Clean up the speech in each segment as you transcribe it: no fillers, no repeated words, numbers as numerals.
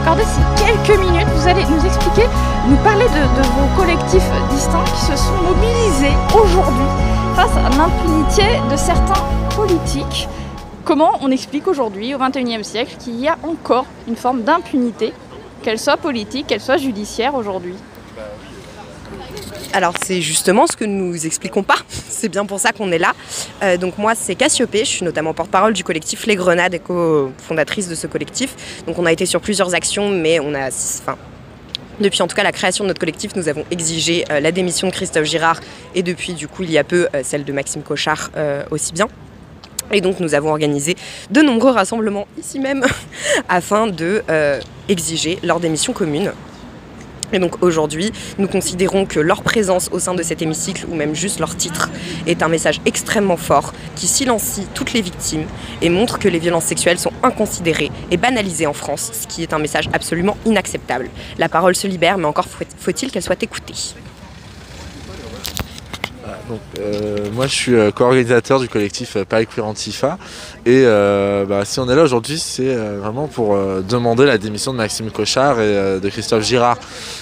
accorder ces quelques minutes. Vous allez nous expliquer, nous parler de vos collectifs distincts qui se sont mobilisés aujourd'hui face à l'impunité de certains politiques. Comment on explique aujourd'hui, au XXIe siècle, qu'il y a encore une forme d'impunité, qu'elle soit politique, qu'elle soit judiciaire aujourd'hui? Alors c'est justement ce que nous expliquons pas, c'est bien pour ça qu'on est là. Donc moi c'est Cassiopée, je suis notamment porte-parole du collectif Les Grenades et co-fondatrice de ce collectif. Donc on a été sur plusieurs actions, mais depuis en tout cas la création de notre collectif, nous avons exigé la démission de Christophe Girard et depuis du coup il y a peu celle de Maxime Cochard aussi bien. Et donc nous avons organisé de nombreux rassemblements ici même afin de exiger leur démission commune. Et donc aujourd'hui, nous considérons que leur présence au sein de cet hémicycle, ou même juste leur titre, est un message extrêmement fort qui silencie toutes les victimes et montre que les violences sexuelles sont inconsidérées et banalisées en France, ce qui est un message absolument inacceptable. La parole se libère, mais encore faut-il qu'elle soit écoutée. Moi je suis co-organisateur du collectif Paris Queer Antifa et si on est là aujourd'hui c'est vraiment pour demander la démission de Maxime Cochard et de Christophe Girard.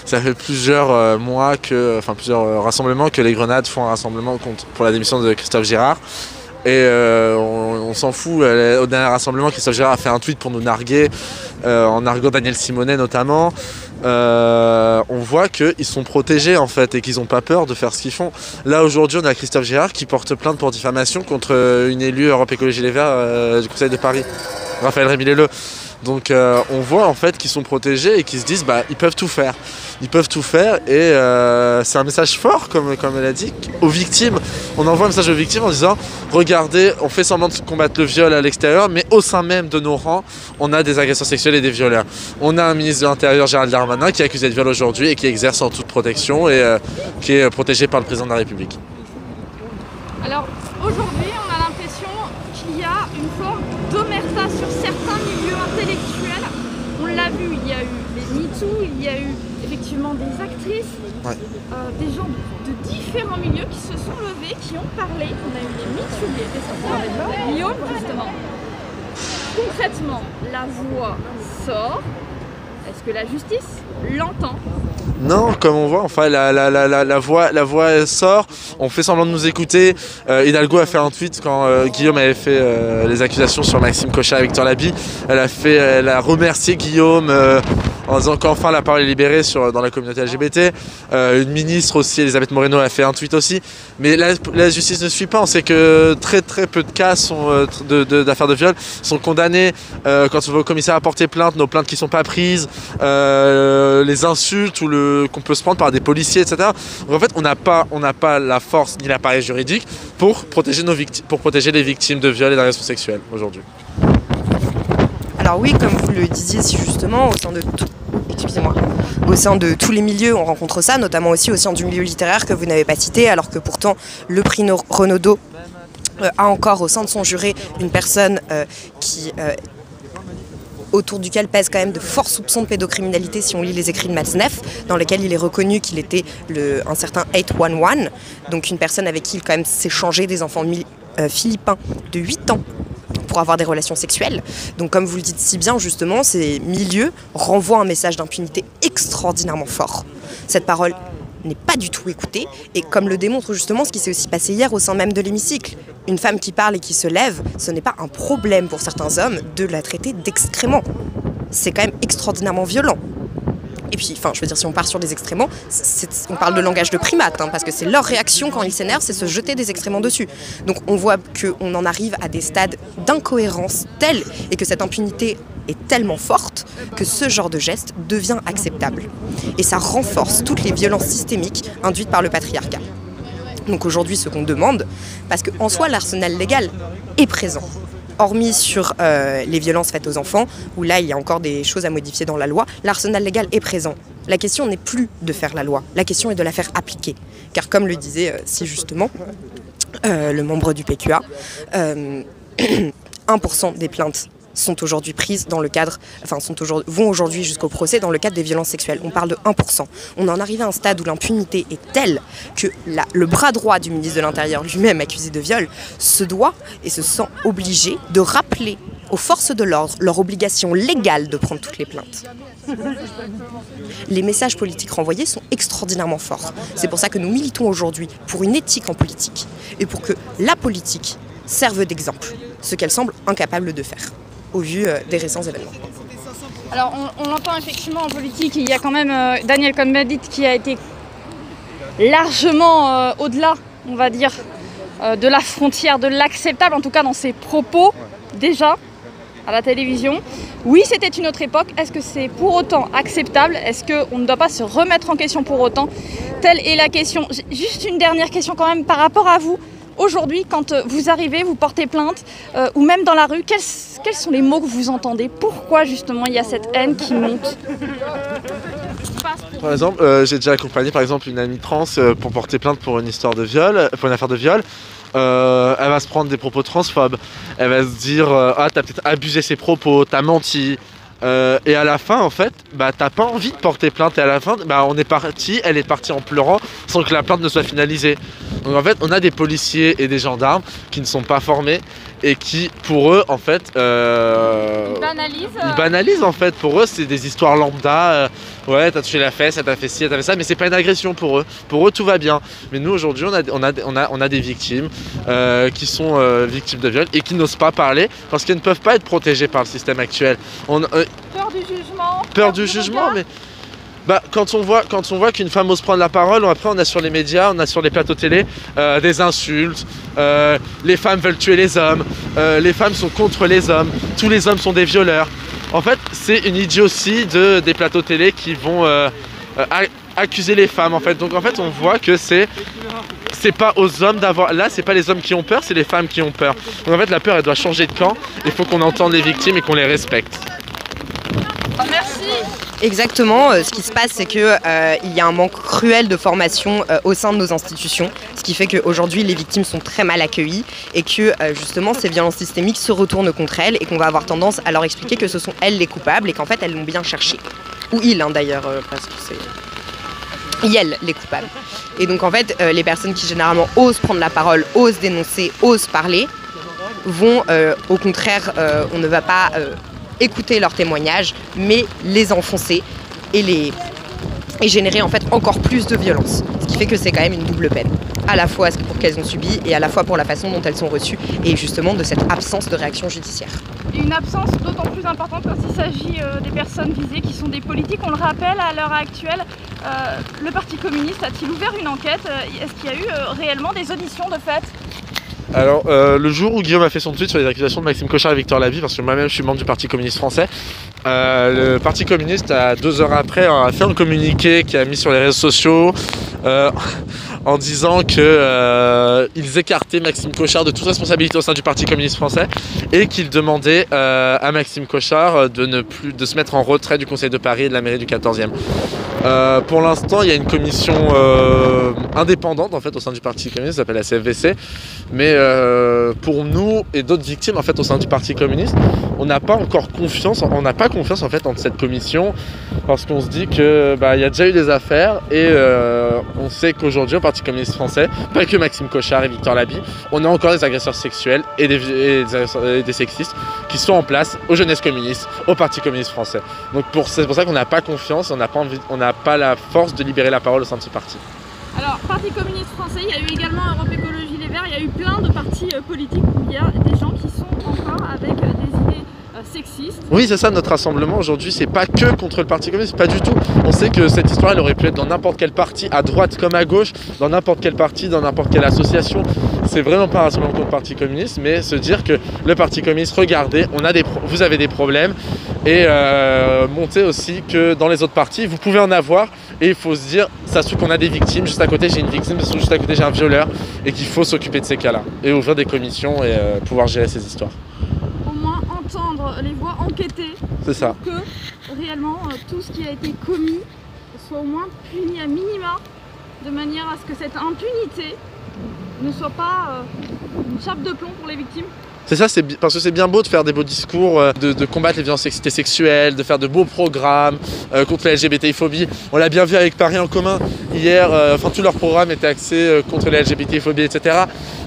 Ça fait plusieurs mois plusieurs rassemblements que les Grenades font un rassemblement pour la démission de Christophe Girard. Et on s'en fout, au dernier rassemblement Christophe Girard a fait un tweet pour nous narguer, en narguant Daniel Simonet notamment. On voit qu'ils sont protégés en fait et qu'ils n'ont pas peur de faire ce qu'ils font. Là aujourd'hui on a Christophe Girard qui porte plainte pour diffamation contre une élue Europe Écologie Les Verts du Conseil de Paris, Raphaël Rémy-Leleu. Donc on voit en fait qu'ils sont protégés et qu'ils se disent ils peuvent tout faire. Ils peuvent tout faire et c'est un message fort comme elle a dit aux victimes. On envoie un message aux victimes en disant regardez, on fait semblant de combattre le viol à l'extérieur mais au sein même de nos rangs on a des agresseurs sexuels et des violeurs. On a un ministre de l'Intérieur Gérald Darmanin qui est accusé de viol aujourd'hui et qui exerce en toute protection et qui est protégé par le président de la République. Alors aujourd'hui on a l'impression qu'il y a une forme d'omerta sur certains milieux intellectuels. On l'a vu, il y a eu les MeToo, il y a eu effectivement des actrices, des gens de différents milieux qui se sont levés, qui ont parlé. On a eu les MeToo, qui étaient sortis. Guillaume, justement. Concrètement, la voix sort. Est-ce que la justice l'entend? Non, comme on voit, la voix sort, on fait semblant de nous écouter. Hidalgo a fait un tweet quand Guillaume avait fait les accusations sur Maxime Cochard et Victor Labi. Elle a remercié Guillaume en disant qu'enfin la parole est libérée dans la communauté LGBT. Une ministre aussi, Elisabeth Moreno, a fait un tweet aussi. Mais la justice ne suit pas. On sait que très peu de cas d'affaires de viol sont condamnés. Quand on va au commissariat à porter plainte, nos plaintes qui ne sont pas prises, les insultes qu'on peut se prendre par des policiers, etc. Donc en fait, on n'a pas la force ni l'appareil juridique pour protéger les victimes de viols et d'agressions sexuelles aujourd'hui. Alors oui, comme vous le disiez justement, au sein de tous les milieux, on rencontre ça, notamment aussi au sein du milieu littéraire que vous n'avez pas cité, alors que pourtant le prix Renaudot a encore au sein de son jury une personne autour duquel pèsent quand même de forts soupçons de pédocriminalité si on lit les écrits de Matzneff, dans lesquels il est reconnu qu'il était un certain 811, donc une personne avec qui il quand même s'échangeait des enfants philippins de 8 ans pour avoir des relations sexuelles. Donc comme vous le dites si bien justement, ces milieux renvoient un message d'impunité extraordinairement fort. Cette parole n'est pas du tout écoutée et comme le démontre justement ce qui s'est aussi passé hier au sein même de l'hémicycle. Une femme qui parle et qui se lève, ce n'est pas un problème pour certains hommes de la traiter d'excrément. C'est quand même extraordinairement violent. Et puis, je veux dire, si on part sur des excréments, on parle de langage de primate, parce que c'est leur réaction quand ils s'énervent, c'est se jeter des excréments dessus. Donc on voit qu'on en arrive à des stades d'incohérence tels et que cette impunité est tellement forte que ce genre de geste devient acceptable. Et ça renforce toutes les violences systémiques induites par le patriarcat. Donc aujourd'hui, ce qu'on demande, parce qu'en soi, l'arsenal légal est présent. Hormis sur les violences faites aux enfants, où là, il y a encore des choses à modifier dans la loi, l'arsenal légal est présent. La question n'est plus de faire la loi, la question est de la faire appliquer. Car comme le disait si justement le membre du PQA, 1% des plaintes sont aujourd'hui prises dans le cadre, vont aujourd'hui jusqu'au procès dans le cadre des violences sexuelles. On parle de 1%. On en arrive à un stade où l'impunité est telle que le bras droit du ministre de l'Intérieur, lui-même accusé de viol, se doit et se sent obligé de rappeler aux forces de l'ordre leur obligation légale de prendre toutes les plaintes. Les messages politiques renvoyés sont extraordinairement forts. C'est pour ça que nous militons aujourd'hui pour une éthique en politique et pour que la politique serve d'exemple, ce qu'elle semble incapable de faire, au vu des récents événements. Alors on l'entend effectivement en politique, il y a quand même Daniel Cohn-Bendit qui a été largement au-delà, on va dire, de la frontière de l'acceptable, en tout cas dans ses propos, déjà, à la télévision. Oui, c'était une autre époque. Est-ce que c'est pour autant acceptable? Est-ce qu'on ne doit pas se remettre en question pour autant? Telle est la question. Juste une dernière question quand même par rapport à vous. Aujourd'hui, quand vous arrivez, vous portez plainte, ou même dans la rue, quels sont les mots que vous entendez? Pourquoi justement il y a cette haine qui monte? Par exemple, j'ai déjà accompagné par exemple une amie trans pour porter plainte pour une histoire de viol, pour une affaire de viol. Elle va se prendre des propos transphobes. Elle va se dire ah, t'as peut-être abusé ses propos, t'as menti. Et à la fin, en fait, bah, t'as pas envie de porter plainte. Et à la fin, bah, elle est partie en pleurant sans que la plainte ne soit finalisée. Donc en fait, on a des policiers et des gendarmes qui ne sont pas formés et qui, pour eux, en fait, ils banalisent en fait. Pour eux, c'est des histoires lambda. Ouais, t'as touché la fesse, elle t'a fait ci, elle t'a fait ça, mais c'est pas une agression pour eux. Pour eux, tout va bien. Mais nous, aujourd'hui, on a des victimes qui sont victimes de viol et qui n'osent pas parler parce qu'elles ne peuvent pas être protégées par le système actuel. Peur du jugement. Peur du jugement, mais bah, quand on voit qu'une femme ose prendre la parole, après on a sur les médias, on a sur les plateaux télé des insultes, les femmes veulent tuer les hommes, les femmes sont contre les hommes, tous les hommes sont des violeurs. En fait, c'est une idiotie des plateaux télé qui vont accuser les femmes en fait. Donc en fait, on voit que c'est pas aux hommes d'avoir... Là, c'est pas les hommes qui ont peur, c'est les femmes qui ont peur. Donc en fait, la peur, elle doit changer de camp. Il faut qu'on entende les victimes et qu'on les respecte. Merci. Exactement, ce qui se passe, c'est qu'il y a un manque cruel de formation au sein de nos institutions, ce qui fait qu'aujourd'hui les victimes sont très mal accueillies et que justement ces violences systémiques se retournent contre elles et qu'on va avoir tendance à leur expliquer que ce sont elles les coupables et qu'en fait elles l'ont bien cherché. Ou ils d'ailleurs, parce que c'est elles les coupables. Et donc en fait les personnes qui généralement osent prendre la parole, osent dénoncer, osent parler, vont au contraire, on ne va pas... écouter leurs témoignages, mais les enfoncer et générer en fait encore plus de violence. Ce qui fait que c'est quand même une double peine, à la fois pour qu'elles ont subi et à la fois pour la façon dont elles sont reçues et justement de cette absence de réaction judiciaire. Et une absence d'autant plus importante quand il s'agit des personnes visées qui sont des politiques. On le rappelle, à l'heure actuelle, le Parti communiste a-t-il ouvert une enquête? Est-ce qu'il y a eu réellement des auditions de fait? Alors, le jour où Guillaume a fait son tweet sur les accusations de Maxime Cochard et Victor Labie, parce que moi-même je suis membre du Parti communiste français, le Parti communiste, 2 heures après, a fait un communiqué qui a mis sur les réseaux sociaux en disant qu'ils écartaient Maxime Cochard de toute responsabilité au sein du Parti communiste français et qu'ils demandaient à Maxime Cochard de se mettre en retrait du Conseil de Paris et de la mairie du 14e. Pour l'instant, il y a une commission indépendante en fait au sein du Parti communiste, ça s'appelle la CFVC, mais pour nous et d'autres victimes en fait au sein du Parti communiste, on n'a pas confiance en fait en cette commission parce qu'on se dit que il y a déjà eu des affaires et on sait qu'aujourd'hui au Parti communiste français, pas que Maxime Cochard et Victor Labie, on a encore des agresseurs sexuels et des sexistes qui sont en place aux jeunesses communistes, au Parti communiste français. Donc c'est pour ça qu'on n'a pas confiance, on n'a pas la force de libérer la parole au sein de ce parti. Alors, Parti communiste français, il y a eu également Europe Écologie Les Verts, il y a eu plein de partis politiques où il y a des gens qui sont encore avec des idées sexistes. Oui, c'est ça, notre rassemblement aujourd'hui, c'est pas que contre le Parti communiste, pas du tout. On sait que cette histoire, elle aurait pu être dans n'importe quel parti, à droite comme à gauche, dans n'importe quel parti, dans n'importe quelle association. C'est vraiment pas un rassemblement contre le Parti communiste, mais se dire que le Parti communiste, regardez, vous avez des problèmes, et montrer aussi que dans les autres partis, vous pouvez en avoir, et il faut se dire, ça se trouve qu'on a des victimes, juste à côté j'ai une victime, ça se trouve juste à côté j'ai un violeur, et qu'il faut s'occuper de ces cas-là, et ouvrir des commissions et pouvoir gérer ces histoires. Au moins entendre les voix, enquêter, c'est ça. Pour que réellement tout ce qui a été commis soit au moins puni à minima, de manière à ce que cette impunité ne soit pas une chape de plomb pour les victimes. C'est ça, parce que c'est bien beau de faire des beaux discours, de combattre les violences sexuelles, de faire de beaux programmes contre la LGBTI-phobie. On l'a bien vu avec Paris en commun hier, enfin tout leur programme était axé contre la LGBTI-phobie, etc.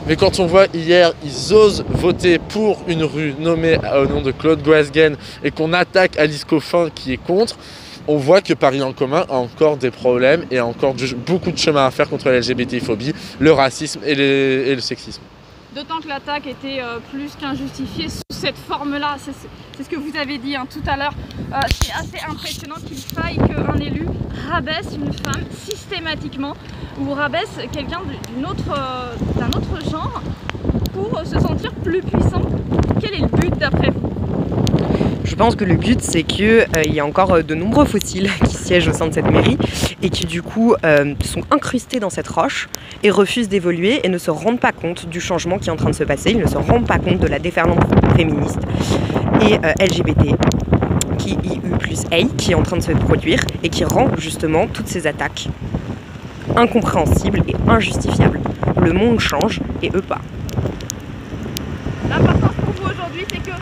Mais quand on voit hier, ils osent voter pour une rue nommée au nom de Claude Goasguen et qu'on attaque Alice Coffin qui est contre, on voit que Paris en commun a encore des problèmes et a encore beaucoup de chemin à faire contre la LGBTI-phobie, le racisme et le sexisme. D'autant que l'attaque était plus qu'injustifiée sous cette forme-là. C'est ce que vous avez dit tout à l'heure. C'est assez impressionnant qu'il faille qu'un élu rabaisse une femme systématiquement ou rabaisse quelqu'un d'un autre genre pour se sentir plus puissant. Quel est le but d'après vous ? Je pense que le but, c'est qu'il y a encore de nombreux fossiles qui siègent au sein de cette mairie et qui du coup sont incrustés dans cette roche et refusent d'évoluer et ne se rendent pas compte du changement qui est en train de se passer. Ils ne se rendent pas compte de la déferlante féministe et LGBT qui est en train de se produire et qui rend justement toutes ces attaques incompréhensibles et injustifiables. Le monde change et eux pas. L'importance pour vous aujourd'hui, c'est que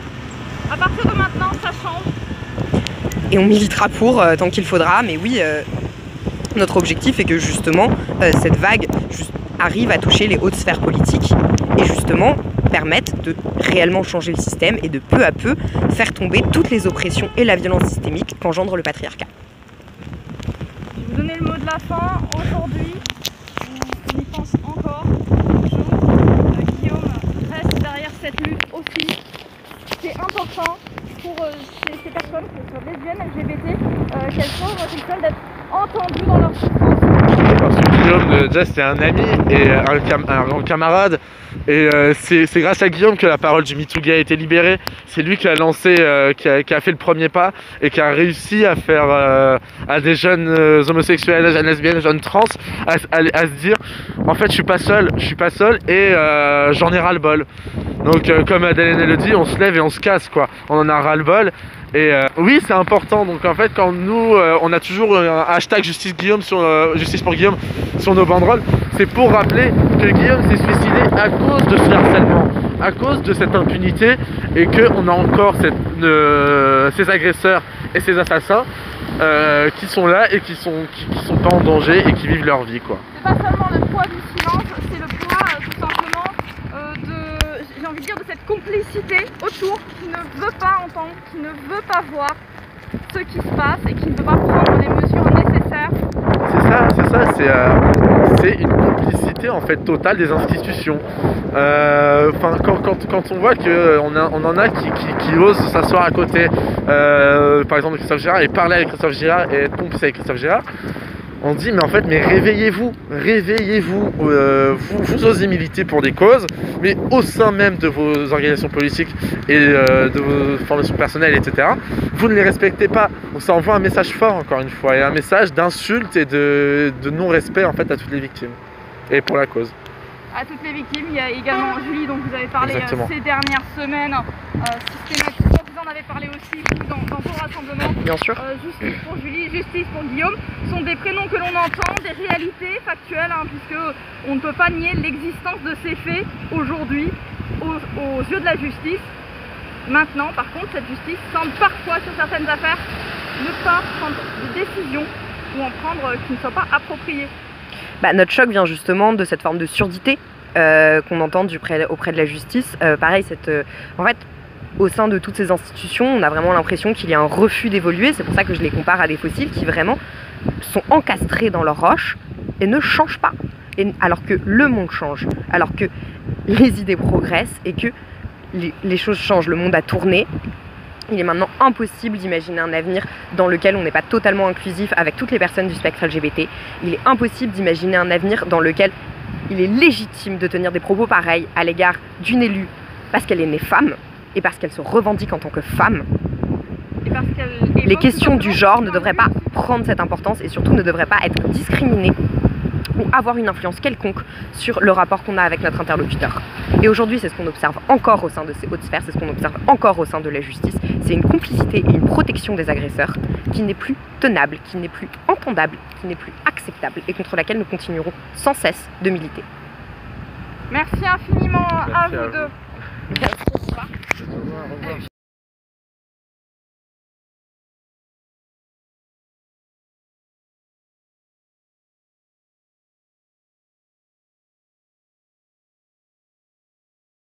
à partir de maintenant, ça change. Et on militera pour tant qu'il faudra, mais oui, notre objectif est que justement cette vague arrive à toucher les hautes sphères politiques et justement permette de réellement changer le système et de peu à peu faire tomber toutes les oppressions et la violence systémique qu'engendre le patriarcat. Je vais vous donner le mot de la fin. Aujourd'hui, on y pense encore. Guillaume reste derrière cette lutte aussi. C'est important pour ces personnes, que ce soit lesbiennes, LGBT, qu'elles soient homosexuelles, d'être entendues dans leur souffrance. Parce que Guillaume, déjà c'est un ami et un grand camarade. Et c'est grâce à Guillaume que la parole du MeToo Gay a été libérée. C'est lui qui a lancé, qui a fait le premier pas et qui a réussi à faire à des jeunes homosexuels, jeunes lesbiennes, jeunes trans, à se dire en fait je suis pas seul et j'en ai ras le bol. Donc comme Adèle le dit, on se lève et on se casse quoi. On en a ras le bol. Et oui, c'est important. Donc en fait, quand nous, on a toujours un hashtag Justice pour Guillaume sur nos banderoles, c'est pour rappeler que Guillaume s'est suicidé à cause de ce harcèlement, à cause de cette impunité, et qu'on a encore ces agresseurs et ces assassins qui sont là et qui sont pas en danger et qui vivent leur vie quoi. C'est pas seulement le poids du silence, c'est le poids tout simplement j'ai envie de dire de cette complicité autour qui ne veut pas entendre, qui ne veut pas voir ce qui se passe et qui ne veut pas prendre les mesures nécessaires. C'est une complicité en fait totale des institutions. Quand on voit qu'on en a qui osent s'asseoir à côté, par exemple de Christophe Girard et parler avec Christophe Girard et être complice avec Christophe Girard, on dit mais en fait réveillez-vous, vous osez militer pour des causes, mais au sein même de vos organisations politiques et de vos formations personnelles, etc. Vous ne les respectez pas. Donc ça envoie un message fort encore une fois, et un message d'insulte et de non-respect en fait à toutes les victimes et pour la cause. À toutes les victimes, il y a également Julie dont vous avez parlé ces dernières semaines, systématiquement. Vous en avez parlé aussi dans vos rassemblements. Bien sûr. Justice pour Julie, justice pour Guillaume sont des prénoms que l'on entend, des réalités factuelles, puisque on ne peut pas nier l'existence de ces faits aujourd'hui aux yeux de la justice. Maintenant, par contre, cette justice semble parfois sur certaines affaires ne pas prendre de décisions ou en prendre qui ne soient pas appropriées. Notre choc vient justement de cette forme de surdité qu'on entend auprès de la justice. Pareil, en fait, au sein de toutes ces institutions, on a vraiment l'impression qu'il y a un refus d'évoluer. C'est pour ça que je les compare à des fossiles qui vraiment sont encastrés dans leur roche et ne changent pas. Alors que le monde change, alors que les idées progressent et que les choses changent, le monde a tourné. Il est maintenant impossible d'imaginer un avenir dans lequel on n'est pas totalement inclusif avec toutes les personnes du spectre LGBT. Il est impossible d'imaginer un avenir dans lequel il est légitime de tenir des propos pareils à l'égard d'une élue parce qu'elle est née femme et parce qu'elle se revendique en tant que femme. Les questions du genre ne devraient pas prendre cette importance et surtout ne devraient pas être discriminées ou avoir une influence quelconque sur le rapport qu'on a avec notre interlocuteur. Et aujourd'hui, c'est ce qu'on observe encore au sein de ces hautes sphères, c'est ce qu'on observe encore au sein de la justice. C'est une complicité et une protection des agresseurs qui n'est plus tenable, qui n'est plus entendable, qui n'est plus acceptable et contre laquelle nous continuerons sans cesse de militer. Merci infiniment à vous deux. Au revoir. Au revoir.